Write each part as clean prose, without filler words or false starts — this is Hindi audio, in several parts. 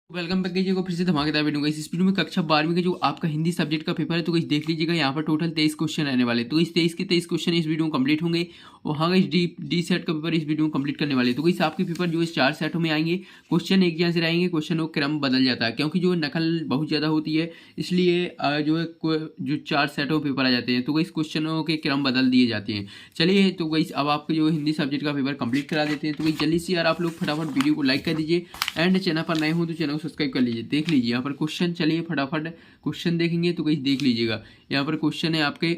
वेलकम बैक कीजिएगा फिर से धमाकेदार वीडियो गाइस। इस वीडियो में कक्षा 12वीं का जो आपका हिंदी सब्जेक्ट का पेपर है तो गाइस देख लीजिएगा। यहाँ पर टोटल 23 क्वेश्चन रहने वाले, तो इस 23 के 23 क्वेश्चन इस वीडियो में कंप्लीट होंगे। और हाँ गाइस, डी सेट का पेपर इस वीडियो में कंप्लीट करने वाले। तो गाइस आपके पेपर जो है 4 सेटों में आएंगे। क्वेश्चन एक जैसे रहेंगे, क्वेश्चनों का क्रम बदल जाता है क्योंकि जो नकल बहुत ज़्यादा होती है, इसलिए जो है जो 4 सेटों में पेपर आ जाते हैं तो गाइस क्वेश्चनों के क्रम बदल दिए जाते हैं। चलिए तो गाइस अब आपके जो हिंदी सब्जेक्ट का पेपर कंप्लीट करा देते हैं। तो गाइस जल्दी से यार आप लोग फटाफट वीडियो को लाइक कर दीजिए एंड चैनल पर नए हो तो चैनल को सब्सक्राइब कर लीजिए। देख लीजिए यहाँ पर क्वेश्चन, चलिए फटाफट क्वेश्चन देखेंगे। तो गाइस देख लीजिएगा, यहाँ पर क्वेश्चन है आपके,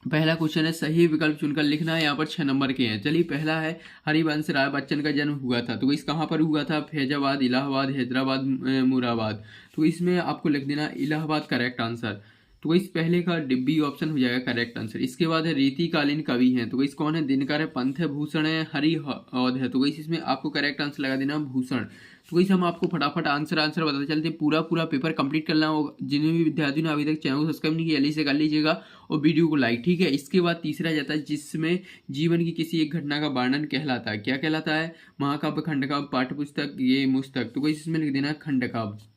पहला क्वेश्चन है सही विकल्प चुनकर लिखना है। यहाँ पर 6 नंबर के हैं। चलिए पहला है हरिवंश राय बच्चन का जन्म हुआ था, तो इस कहाँ पर हुआ था? फैजाबाद, इलाहाबाद, हैदराबाद, मुरादाबाद। तो इसमें आपको लिख देना इलाहाबाद करेक्ट आंसर। तो इस पहले का डिब्बी ऑप्शन हो जाएगा करेक्ट आंसर। इसके बाद है रीतिकालीन कवि हैं, तो इस कौन है? दिनकर है, पंथ है, भूषण है, हरि औध है। तो इसमें आपको करेक्ट आंसर लगा देना भूषण। तो वैसे हम आपको फटाफट आंसर बताते चलते हैं। पूरा पेपर कंप्लीट करना होगा। जिन्हें भी विद्यार्थियों ने अभी तक चैनल को सब्सक्राइब नहीं किया जल्दी से कर लीजिएगा और वीडियो को लाइक, ठीक है। इसके बाद तीसरा जाता है जिसमें जीवन की किसी एक घटना का वर्णन कहलाता है। क्या कहलाता है? महाकाव्य, खंडकाव्य, पाठ्य पुस्तक, ये पुस्तक। तो इसमें लिख देना खंडकाव्य।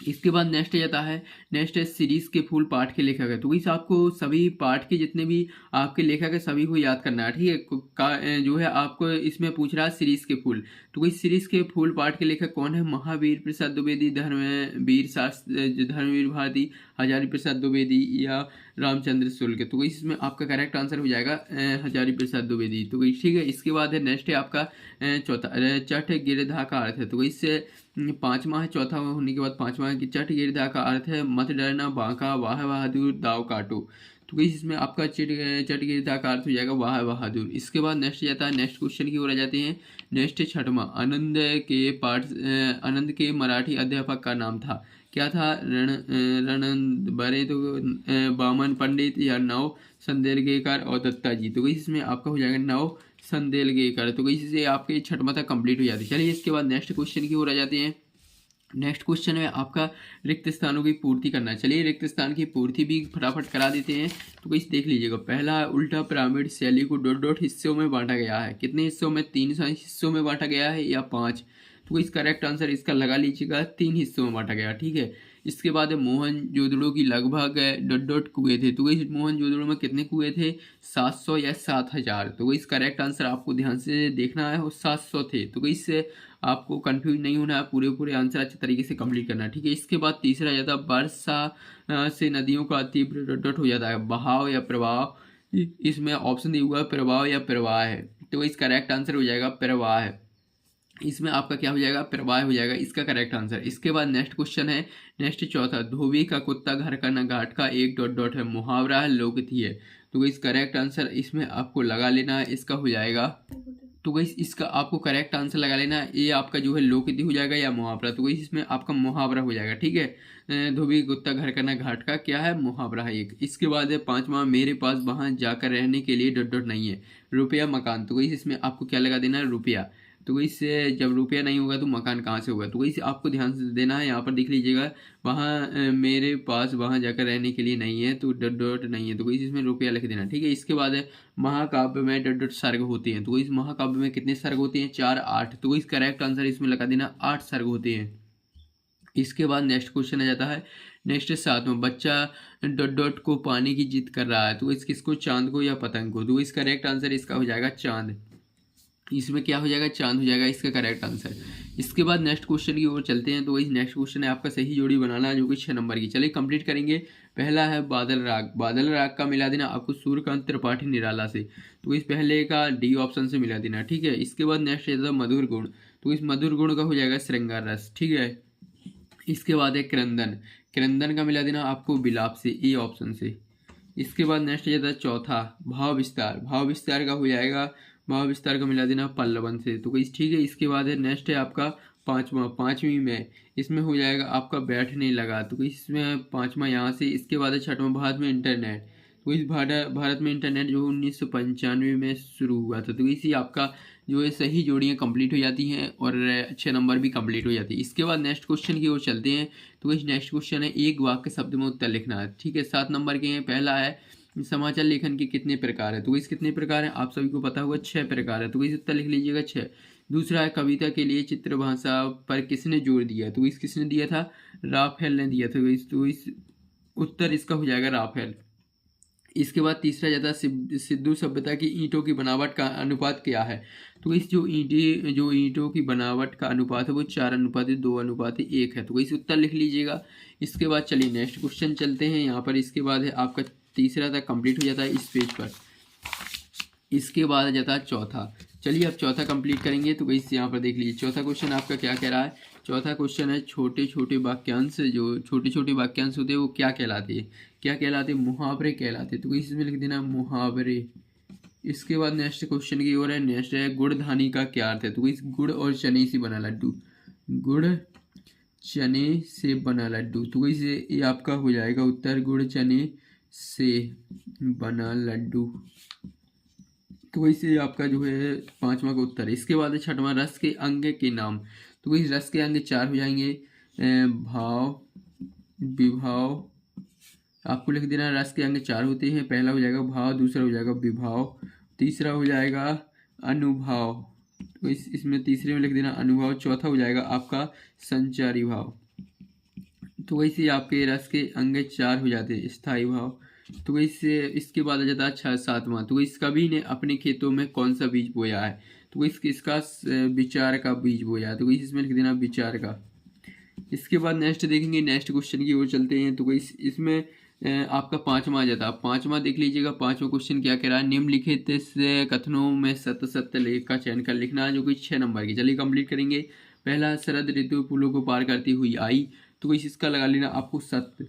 इसके बाद नेक्स्ट जाता है, नेक्स्ट है सीरीज के फूल पाठ के लेखक है। तो इस आपको सभी पाठ के जितने भी आपके लेखक है सभी को याद करना है, ठीक है। जो है आपको इसमें पूछ रहा है सीरीज के फूल। तो इस सीरीज के फूल पाठ के लेखक कौन है? महावीर प्रसाद द्विवेदी, धर्मवीर शास्त्री, धर्मवीर भारती, हजारी प्रसाद द्विवेदी या रामचंद्र शुक्ल। तो इसमें आपका करेक्ट आंसर हो जाएगा हजारी प्रसाद द्विवेदी। तो ठीक है। इसके बाद है नेक्स्ट है आपका चौथा चट गिरधा का अर्थ है। तो इससे 5वां है, चौथा होने के बाद 5वां है कि चट गिरधा का अर्थ है मत डरना, बांका, वाह बहादुर, दाव काटो। तो इसमें आपका चट गिरधा का अर्थ हो जाएगा वाह बहादुर। इसके बाद नेक्स्ट जाता है, नेक्स्ट क्वेश्चन की ओर आ जाते हैं। नेक्स्ट छठवां, आनंद के मराठी अध्यापक का नाम था। क्या था? रणनंद बरे, तो बामन पंडित या नव संदेलगेकर और दत्ता जी। तो इसमें आपका हो जाएगा नव संदेलगेकर। तो इसी से आपके छठवां तक कंप्लीट हो जाती है। चलिए इसके बाद नेक्स्ट क्वेश्चन की ओर आ जाते हैं। नेक्स्ट क्वेश्चन में आपका रिक्त स्थानों की पूर्ति करना है। चलिए रिक्त स्थान की पूर्ति भी फटाफट करा देते हैं। तो इस देख लीजिएगा, पहला उल्टा पिरामिड शैली को डॉट डॉट हिस्सों में बांटा गया है। कितने हिस्सों में? 3 हिस्सों में बांटा गया है या 5? तो इस करेक्ट आंसर इसका लगा लीजिएगा, 3 हिस्सों में बांटा गया, ठीक है। इसके बाद मोहनजोदड़ो की लगभग डॉट डॉट कुएं थे। तो इस मोहनजोदड़ो में कितने कुएं थे? 700 या 7000। तो इस करेक्ट आंसर आपको ध्यान से देखना है, वो 700 थे। तो इससे आपको कंफ्यूज नहीं होना है, पूरे आंसर अच्छे तरीके से कंप्लीट करना है, ठीक है। इसके बाद तीसरा जाता है वर्षा से नदियों का तीव्र डॉट डॉट हो जाता है, बहाव या प्रवाह। इसमें ऑप्शन दिया हुआ है प्रवाह या प्रवाह है। तो इस करेक्ट आंसर हो जाएगा प्रवाह है। इसमें आपका क्या हो जाएगा? प्रवाह हो जाएगा इसका करेक्ट आंसर। इसके बाद नेक्स्ट क्वेश्चन है, नेक्स्ट चौथा, धोबी का कुत्ता घर का न घाट का, एक डॉट डॉट है, मुहावरा है, लोकथी है। तो इस करेक्ट आंसर इसमें आपको लगा लेना है, इसका हो जाएगा। तो गाइस इसका आपको करेक्ट आंसर लगा लेना है, ये आपका जो है लोकथी हो जाएगा या मुहावरा। तो गाइस इसमें आपका मुहावरा हो जाएगा, ठीक है। धोबी कुत्ता घर का न घाट का क्या है? मुहावरा है एक। इसके बाद है 5वां, मेरे पास वहां जाकर रहने के लिए डॉट डॉट नहीं है, रुपया मकान। तो गाइस इसमें आपको क्या लगा देना है? रुपया। तो इससे जब रुपया नहीं होगा तो मकान कहाँ से होगा? तो इसे आपको ध्यान से देना है। यहाँ पर देख लीजिएगा, वहाँ मेरे पास वहाँ जाकर रहने के लिए नहीं है, तो डॉट डॉट नहीं है, तो इसमें रुपया लिख देना, ठीक है। इसके बाद है महाकाव्य में डॉट डॉट सर्ग होते हैं। तो इस महाकाव्य में कितने सर्ग होते हैं? 4, 8। तो इस करेक्ट आंसर इसमें लगा देना 8 सर्ग होते हैं। इसके बाद नेक्स्ट क्वेश्चन आ जाता है, नेक्स्ट 7वां, बच्चा डॉट डॉट को पाने की जिद कर रहा है। तो इस किसको? चांद को या पतंग को? तो इस करेक्ट आंसर इसका हो जाएगा चांद। इसमें क्या हो जाएगा? चांद हो जाएगा इसका करेक्ट आंसर। इसके बाद नेक्स्ट क्वेश्चन की ओर चलते हैं। तो इस नेक्स्ट क्वेश्चन है आपका सही जोड़ी बनाना है, जो कि 6 नंबर की। चलिए कंप्लीट करेंगे। पहला है बादल राग, बादल राग का मिला देना आपको सूर्यकांत त्रिपाठी निराला से। तो इस पहले का डी ऑप्शन से मिला देना, ठीक है। इसके बाद नेक्स्ट है मधुर गुण। तो इस मधुर गुण का हो जाएगा श्रृंगार रस, ठीक है। इसके बाद है क्रंदन, क्रंदन का मिला देना आपको बिलाप से, ए ऑप्शन से। इसके बाद नेक्स्ट जाता है चौथा, भाव विस्तार, भाव विस्तार का हो जाएगा, भाव विस्तार का मिला देना पल्लवन से। तो इस ठीक है। इसके बाद है नेक्स्ट है आपका 5वां, 5वीं में इसमें हो जाएगा आपका बैठने लगा। तो इसमें 5वां यहाँ से। इसके बाद है 6वां, भारत में इंटरनेट। तो इस भारत में इंटरनेट जो 1995 में शुरू हुआ था। तो इसी आपका जो है सही जोड़ियाँ कंप्लीट हो जाती हैं और 6 नंबर भी कंप्लीट हो जाती है। इसके बाद नेक्स्ट क्वेश्चन की ओर चलते हैं। तो इस नेक्स्ट क्वेश्चन है, एक वाक्य शब्द में उत्तर लिखना है, ठीक है। 7 नंबर के हैं। पहला है समाचार लेखन के कितने प्रकार है? तो इस कितने प्रकार हैं आप सभी को पता होगा, 6 प्रकार है। तो इस उत्तर लिख लीजिएगा 6। दूसरा है कविता के लिए चित्र भाषा पर किसने जोर दिया, तो इस किसने दिया था, राफेल ने दिया था। तो इस उत्तर इसका हो जाएगा राफेल। इसके बाद तीसरा जाता है सिंधु सभ्यता की ईंटों की बनावट का अनुपात क्या है, तो इस जो ईंटों की बनावट का अनुपात है वो 4:2:1 है। तो इस उत्तर लिख लीजिएगा। इसके बाद चलिए नेक्स्ट क्वेश्चन चलते हैं। यहाँ पर इसके बाद है आपका तीसरा तक कंप्लीट हो जाता है इस पेज पर। इसके बाद जाता है चौथा। चलिए अब चौथा कंप्लीट करेंगे। तो इस यहाँ पर देख लीजिए चौथा क्वेश्चन आपका क्या कह रहा है। चौथा क्वेश्चन है छोटे छोटे वाक्यांश, जो छोटे छोटे वाक्यांश होते हैं वो क्या कहलाते हैं, क्या कहलाते हैं, मुहावरे कहलाते हैं। तो इसमें लिख देना मुहावरे। इसके बाद नेक्स्ट क्वेश्चन की ओर है। नेक्स्ट है गुड़ धानी का क्या अर्थ है, तो इस गुड़ और चने से बना लड्डू, गुड़ चने से बना लड्डू। तो इसे ये आपका हो जाएगा उत्तर, गुड़ चने से बना लड्डू। तो इसे आपका जो है पांचवा का उत्तर है। इसके बाद है छठवां रस के अंग के नाम। तो इस रस के अंग 4 हो जाएंगे, भाव, विभाव। आपको लिख देना रस के अंग 4 होते हैं। पहला हो जाएगा भाव, दूसरा हो जाएगा विभाव, तीसरा हो जाएगा अनुभाव। तो इसमें तीसरे में लिख देना अनुभाव। चौथा हो जाएगा आपका संचारी भाव। तो वैसे आपके रस के अंग 4 हो जाते हैं, स्थायी भाव। तो वैसे इसके बाद आ जाता है सातवां। तो इस कवि ने अपने खेतों में कौन सा बीज बोया है, तो इसका विचार का बीज बोया है। तो इसमें लिख देना विचार का। इसके बाद नेक्स्ट देखेंगे, नेक्स्ट क्वेश्चन की ओर चलते हैं। तो इसमें आपका पांचवा आ जाता है। पांचवा देख लीजिएगा। पांचवा क्वेश्चन क्या कह रहा है, निम्नलिखित कथनों में सत्य सत्य लेख का चयन कर लिखना, जो कि 6 नंबर की। चलिए कंप्लीट करेंगे। पहला शरद ऋतु फूलों को पार करती हुई आई, तो इसका लगा लेना आपको सत्य।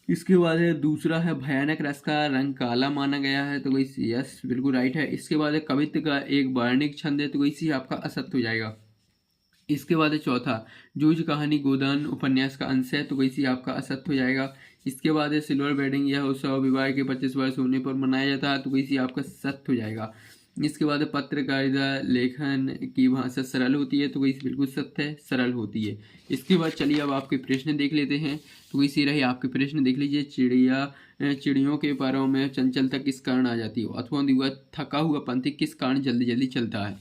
इसके बाद है दूसरा है भयानक रस का रंग काला माना गया है, तो यस बिल्कुल राइट है। इसके बाद है कवित्व का एक वर्णिक छंद है, तो इसी आपका असत्य हो जाएगा। इसके बाद है चौथा जूझ कहानी गोदान उपन्यास का अंश है, तो इसी आपका असत्य हो जाएगा। इसके बाद है सिल्वर वेडिंग, यह उत्सव विवाह के 25 वर्ष होने पर मनाया जाता है, तो इसी आपका सत्य हो जाएगा। इसके बाद पत्रकारिता लेखन की भाषा सरल होती है, तो इस बिल्कुल सत्य है, सरल होती है। इसके बाद चलिए अब आपके प्रश्न देख लेते हैं। तो इसी रहे आपके प्रश्न देख लीजिए। चिड़ियों के पैरों में चंचलता किस कारण आ जाती है, अथवा थका हुआ पंथी किस कारण जल्दी जल्दी चलता है।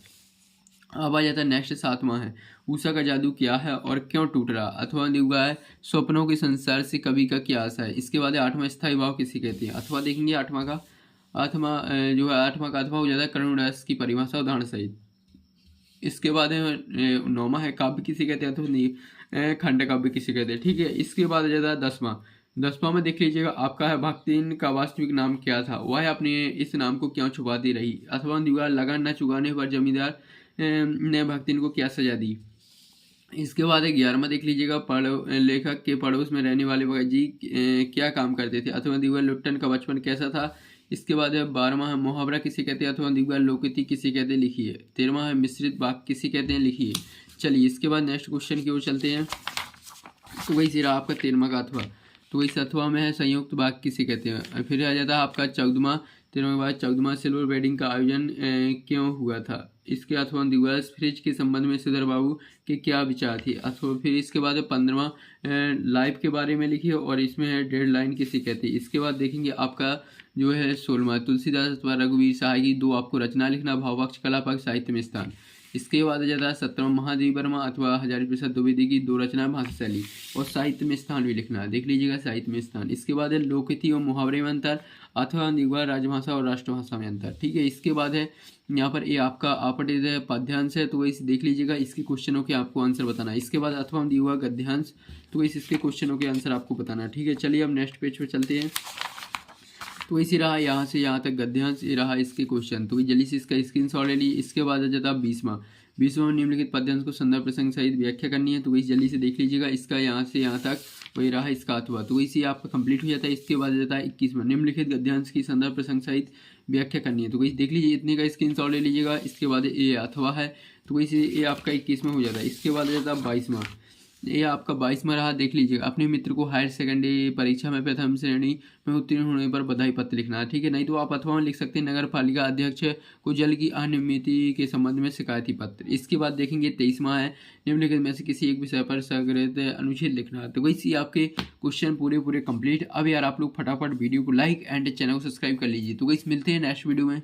अब आ जाता है नेक्स्ट सातवां है उषा का जादू क्या है और क्यों टूट रहा, अथवा दिव्या है स्वप्नों के संसार से कवि का क्या आशा है। इसके बाद आठवां स्थायी भाव किसे कहते हैं, अथवा देखेंगे आठवां का। आठवां जो है आठवां का अथवा हो जाता है करुण रस की परिभाषा उदाहरण सहित। इसके बाद नौवां है काव्य किसे कहते हैं, अथवा खंड काव्य किसे कहते हैं। ठीक है। इसके बाद आ जाता है दसवां में देख लीजिएगा आपका है भक्तिन का वास्तविक नाम क्या था, वह अपने इस नाम को क्यों छुपाती रही, अथवा दीवार लगन न चुकाने पर जमींदार ने भक्तिन को क्या सजा दी। इसके बाद 11वां देख लीजिएगा लेखक के पड़ोस में रहने वाले भगत जी क्या काम करते थे, अथवा दीवार लुट्टन का बचपन कैसा था। इसके बाद 12वां है मुहावरा किसे कहते हैं, अथवा दीवार लोकोक्ति किसे कहते हैं, लिखिए। 13वां है मिश्रित वाक्य किसे कहते हैं, लिखिए। चलिए इसके बाद नेक्स्ट क्वेश्चन की ओर चलते हैं। तो वही सिरा आपका 13वां का अथवा। तो इस अथवा में है संयुक्त वाक्य किसे कहते हैं। फिर आ जाता है आपका 14वां। 13वां के बाद 14वां सिल्वर वेडिंग का आयोजन क्यों हुआ था। इसके अथवा दिवस फ्रिज के संबंध में श्रीधर बाबू के क्या विचार थे, अथवा फिर इसके बाद 15वां लाइफ के बारे में लिखिए और इसमें है डेडलाइन किसे कहते हैं। इसके बाद देखेंगे आपका जो है 16वां तुलसीदास अथवा रघुवीर सहाय की 2 आपको रचना लिखना, भावपक्ष कला पक्ष साहित्य में स्थान। इसके बाद आ जाता है 17वां महादेवी वर्मा अथवा हजारी प्रसाद द्विवेदी की 2 रचना भाषा शैली और साहित्य में स्थान भी लिखना है, देख लीजिएगा साहित्य में स्थान। इसके बाद है लोकहित और मुहावरे में अंतर, अथवा निगवा राजभाषा और राष्ट्रभाषा में अंतर। ठीक है। इसके बाद है यहाँ पर ये आपका आपटित पद्यांश है, तो इस देख लीजिएगा इसके क्वेश्चनों के आपको आंसर बताना है। इसके बाद अथवा दिया गद्यांश, तो इसके क्वेश्चनों के आंसर आपको बताना है। ठीक है। चलिए अब नेक्स्ट पेज पर चलते हैं। तो इसी रहा यहाँ से यहाँ तक गद्यांश, ये रहा इसके क्वेश्चन, तो जल्दी से इसका स्क्रीनशॉट ले ली। इसके बाद आ जाता है 20वां निम्नलिखित पद्यांश को संदर्भ प्रसंग सहित व्याख्या करनी है, तो वही जल्दी से देख लीजिएगा। इसका यहाँ से यहाँ तक वही रहा इसका अथवा, तो इसी आपका कंप्लीट हो जाता है। इसके बाद आ जाता है 21वां निम्नलिखित गद्यांश की संदर्भ प्रसंग सहित व्याख्या करनी है, तो वही देख लीजिए इतने का स्क्रीनशॉट ले लीजिएगा। इसके बाद ये अथवा है, तो वही ये आपका 21वां हो जाता है। इसके बाद आ जाता है 22वां, ये आपका 22वां रहा, देख लीजिएगा। अपने मित्र को हायर सेकेंडरी परीक्षा में प्रथम श्रेणी में उत्तीर्ण होने पर बधाई पत्र लिखना है। ठीक है। नहीं तो आप अथवा में लिख सकते हैं नगर पालिका अध्यक्ष को जल की अनियमितता के संबंध में शिकायती पत्र। इसके बाद देखेंगे 23वां है निम्नलिखित में से किसी एक विषय पर सगृत अनुच्छेद लिखना है, तो वैसे आपके क्वेश्चन पूरे कंप्लीट। अब यार आप लोग फटाफट वीडियो को लाइक एंड चैनल को सब्सक्राइब कर लीजिए। तो वैसे मिलते हैं नेक्स्ट वीडियो में।